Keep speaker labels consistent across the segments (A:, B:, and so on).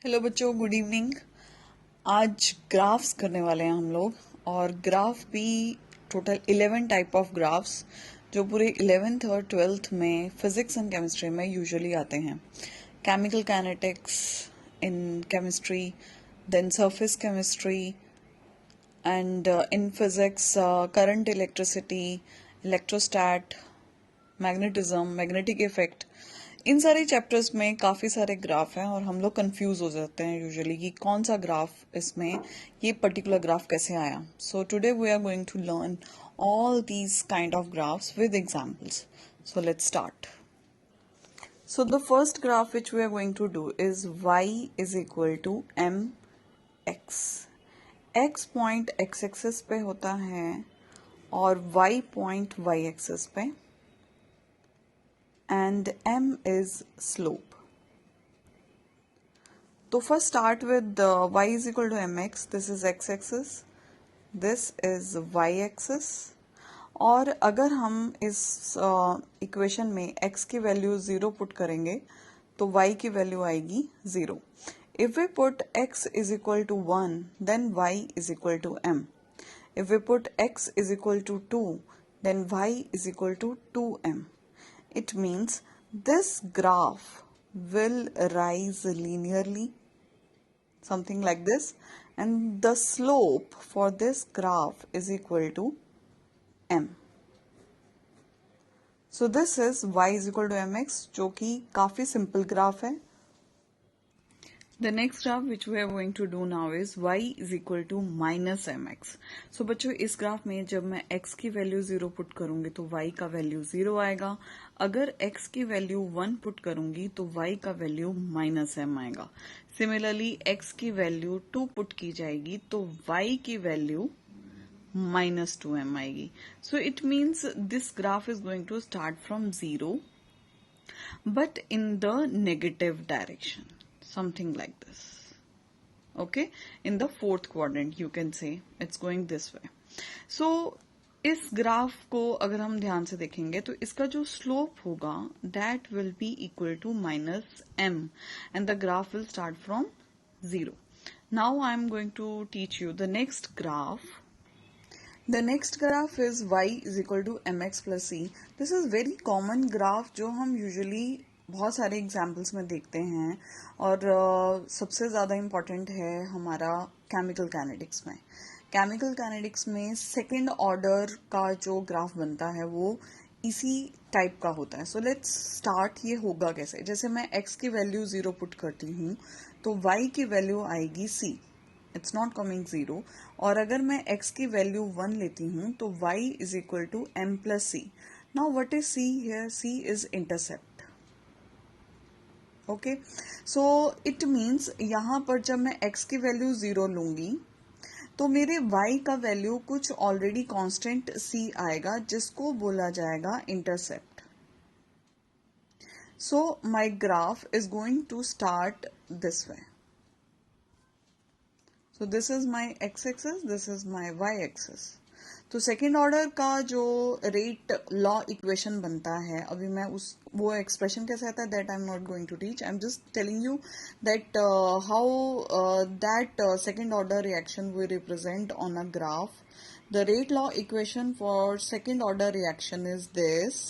A: Hello बच्चों, good evening. आज graphs करने वाले हैं हम लोग। और ग्राफ भी टोटल 11 टाइप ऑफ ग्राफ्स जो पूरे 11th और 12th में फिजिक्स एंड केमिस्ट्री में यूजुअली आते हैं। Chemical kinetics in chemistry, then surface chemistry, and in physics current, electricity, electrostat, magnetism, magnetic effect. इन सारे चैप्टर्स में काफ़ी सारे ग्राफ हैं और हम लोग कंफ्यूज हो जाते हैं यूजुअली कि कौन सा ग्राफ इसमें, ये पर्टिकुलर ग्राफ कैसे आया। So today we are going to learn all these kind of graphs with examples. So let's start. So the first graph which we are going to do is y is equal to mx. x point x axis पे होता है और y point y axis पे, and m is slope. So first start with y is equal to mx. This is x axis, this is y axis. और अगर हम इस equation में x की वैल्यू 0 पुट करेंगे तो y की वैल्यू आएगी 0. If we put x is equal to 1, then y is equal to m. If we put x is equal to 2, then y is equal to 2m. It means this graph will rise linearly, something like this, and the slope for this graph is equal to m. So this is y is equal to mx, जो कि काफी simple graph है. The next graph which we are going to do now is y is equal to minus mx. So बच्चों, इस graph में जब मैं x की वैल्यू 0 पुट करूंगी तो y का वैल्यू 0 आएगा. अगर x की वैल्यू 1 पुट करूंगी तो y का वैल्यू माइनस m आएगा. सिमिलरली x की वैल्यू 2 पुट की जाएगी तो y की वैल्यू minus 2m आएगी. So it means this graph is going to start from 0 but in the negative direction. Something like this. Okay, in the fourth quadrant you can say it's going this way. So इस graph को अगर हम ध्यान से देखेंगे तो इसका जो स्लोप होगा that will be equal to minus m and the graph will start from 0. Now I am going to teach you the next graph. The next graph is y is equal to mx plus c. This is very common graph जो हम usually बहुत सारे examples में देखते हैं और सबसे ज़्यादा इम्पॉर्टेंट है हमारा केमिकल काइनेटिक्स में. केमिकल काइनेटिक्स में सेकेंड ऑर्डर का जो ग्राफ बनता है वो इसी टाइप का होता है. So let's start. ये होगा कैसे? जैसे मैं x की वैल्यू 0 पुट करती हूँ तो y की वैल्यू आएगी c. It's not coming 0. और अगर मैं x की वैल्यू 1 लेती हूँ तो y is equal to m plus c. Now what is c here? c is intercept. Okay, so it means यहाँ पर जब मैं x की वैल्यू 0 लूंगी तो मेरे y का वैल्यू कुछ ऑलरेडी कांस्टेंट c आएगा जिसको बोला जाएगा intercept. So my graph is going to start this way. So this is my x axis, this is my y axis. तो सेकेंड ऑर्डर का जो रेट लॉ इक्वेशन बनता है, अभी मैं वो एक्सप्रेशन कैसे आता है that I am not going to teach. I am just telling you that how that second order reaction we represent on a graph. The rate law equation for second order reaction is this.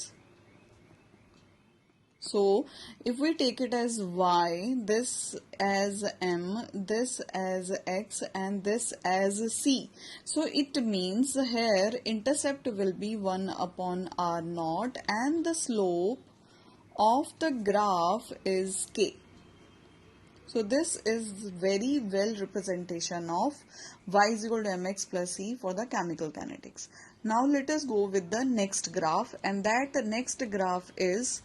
A: So if we take it as y, this as m, this as x, and this as c, so it means here intercept will be 1 upon r naught and the slope of the graph is k. So this is very well representation of y is equal to mx plus c for the chemical kinetics. Now let us go with the next graph, and that next graph is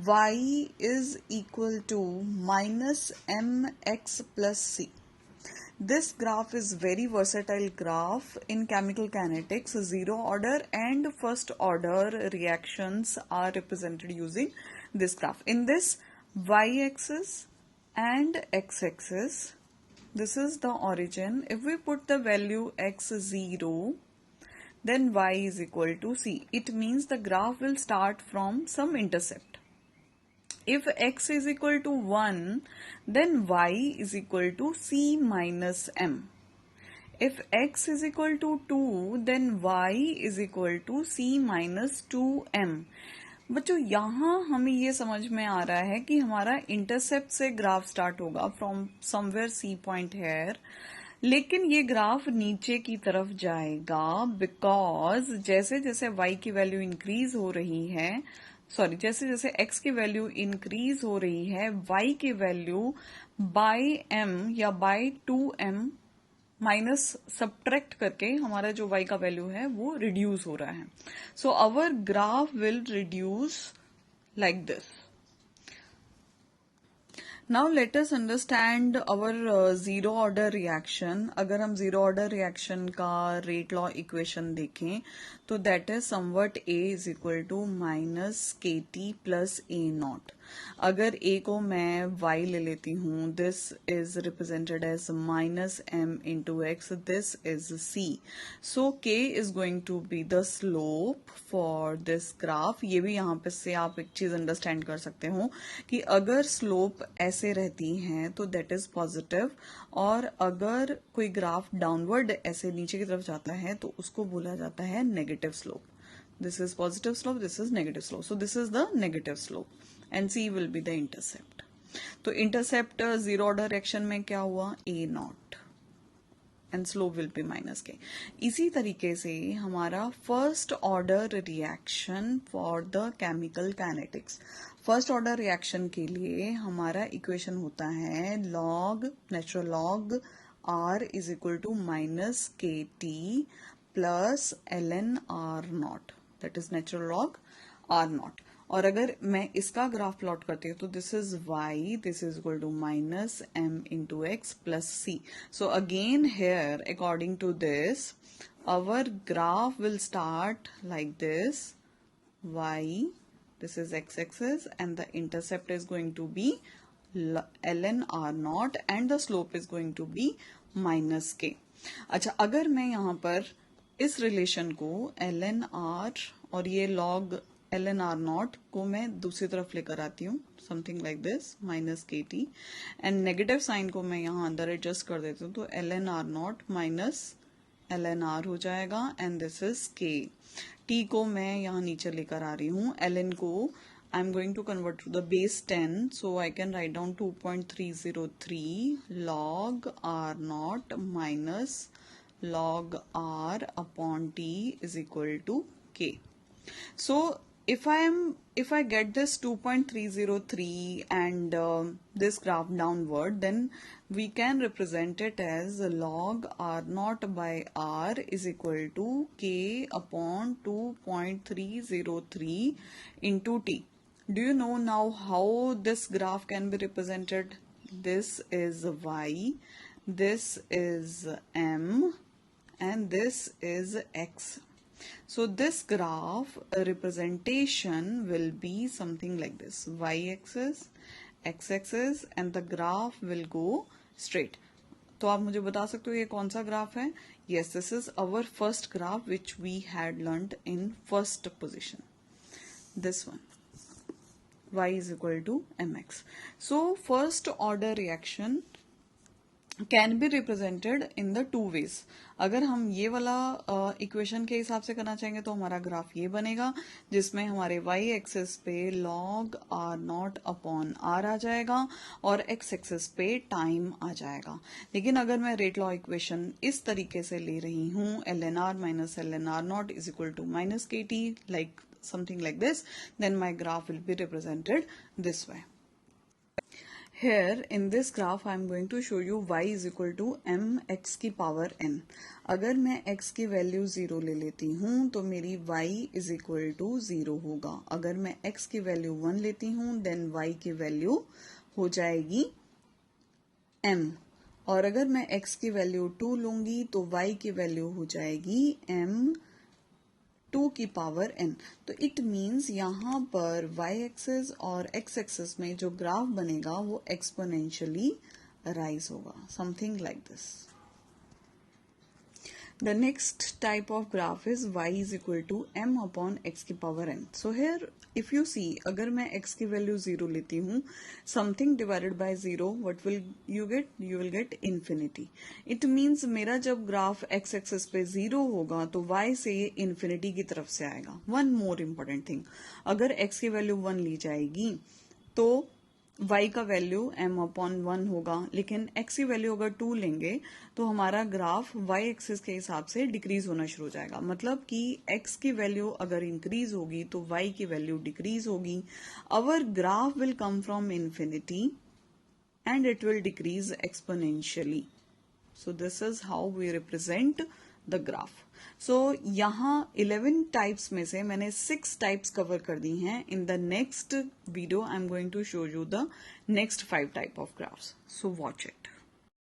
A: y is equal to minus mx plus c. This graph is very versatile graph in chemical kinetics. Zero order and first order reactions are represented using this graph. In this y-axis and x-axis, this is the origin. If we put the value x0, then y is equal to c. It means the graph will start from some intercept. If x is equal to 1, then y is equal to c minus m. If x is equal to 2, then y is equal to c minus 2m. बच्चों यहाँ हमें ये समझ में आ रहा है कि हमारा इंटरसेप्ट से ग्राफ स्टार्ट होगा from somewhere C point here, लेकिन ये ग्राफ नीचे की तरफ जाएगा बिकॉज जैसे जैसे y की वैल्यू इंक्रीज हो रही है, जैसे जैसे x की वैल्यू इंक्रीज हो रही है, y की वैल्यू बाय m या बाय 2m माइनस सब्ट्रैक्ट करके हमारा जो y का वैल्यू है वो रिड्यूस हो रहा है. So our graph will reduce like this. Now let us understand our zero order reaction. अगर हम जीरो ऑर्डर रिएक्शन का रेट लॉ इक्वेशन देखें तो that is somewhat a is equal to minus K T plus A naught. अगर a को मैं y ले लेती हूँ, this is represented as minus m into X, this is c. So k is going to be the slope for this graph. ये भी यहाँ पे से आप एक चीज अंडरस्टैंड कर सकते हो कि अगर स्लोप ऐसे रहती है तो दैट इज पॉजिटिव, और अगर कोई ग्राफ डाउनवर्ड ऐसे नीचे की तरफ जाता है तो उसको बोला जाता है negative slope. This is positive slope, this is negative slope. So this is the negative slope and C will be the intercept. तो intercept zero order reaction में क्या हुआ, A naught and slope will be minus K. इसी तरीके से हमारा first order reaction for the chemical kinetics. first order reaction के लिए हमारा equation होता है natural log R is equal to minus KT plus ln R naught. That is natural log R naught. और अगर मैं इसका ग्राफ प्लॉट करती हूँ तो this is y, this is equal to minus m into X plus C. So again here according to this our graph will start like this. y, this is x-axis and the intercept is going to be ln r naught and the slope is going to be minus k. अच्छा, अगर मैं यहाँ पर इस relation को ln r और ये log ln r naught को मैं दूसरी तरफ लेकर आती हूँ, something like this minus K T, and negative sign को मैं यहाँ अंदर एडजस्ट कर देती हूँ तो ln r naught minus ln r हो जाएगा and this is k. t को मैं यहाँ नीचे लेकर आ रही हूँ, ln को I am going to convert to the base 10, so I can write down 2.303 log r naught minus log r upon t is equal to k. So if I get this 2.303 and this graph downward, then we can represent it as log r naught by r is equal to k upon 2.303 into t. Do you know now how this graph can be represented? This is y, this is m, and this is x. So this graph representation will be something like this: y-axis, x-axis, and the graph will go straight. तो आप मुझे बता सकते हो ये कौन सा graph है? Yes, this is our first graph which we had learned in first position. This one. Y is equal to mx. So first order reaction can be represented in the two ways. अगर हम ये वाला equation के हिसाब से करना चाहेंगे तो हमारा ग्राफ ये बनेगा जिसमें हमारे y एक्सिस पे log r not upon r आ जाएगा और x एक्सिस पे टाइम आ जाएगा. लेकिन अगर मैं रेट लॉ इक्वेशन इस तरीके से ले रही हूँ ln r minus ln r not is equal to minus K T, like something like this, then my graph will be represented this way. Here in this graph I am going to show you y is equal to mx की power n. अगर मैं x की value 0 ले लेती हूँ तो मेरी y is equal to 0 होगा. अगर मैं x की वैल्यू 1 लेती हूँ then y की वैल्यू हो जाएगी m, और अगर मैं x की वैल्यू 2 लूंगी तो y की वैल्यू हो जाएगी m 2 की पावर n. तो इट मीन्स यहाँ पर y एक्सिस और x एक्सिस में जो ग्राफ बनेगा वो एक्सपोनेंशियली राइज होगा, something like this. The next type of graph is y is equal to m upon x की power n. So here if you see, अगर मैं x की वैल्यू 0 लेती हूँ, something divided by 0, what will you get? You will get infinity. It means मेरा जब graph x axis पे 0 होगा तो y से ये infinity की तरफ से आएगा. One more important thing, अगर x की वैल्यू 1 ली जाएगी तो y का वैल्यू m अपॉन 1 होगा, लेकिन x की वैल्यू अगर 2 लेंगे तो हमारा ग्राफ y एक्सिस के हिसाब से डिक्रीज होना शुरू हो जाएगा. मतलब कि x की वैल्यू अगर इंक्रीज होगी तो y की वैल्यू डिक्रीज होगी. Our graph will come from infinity and it will decrease exponentially. So this is how we represent the graph. So यहाँ 11 टाइप्स में से मैंने 6 टाइप्स कवर कर दी हैं. In the next video I am going to show you the next 5 type of graphs. So watch it.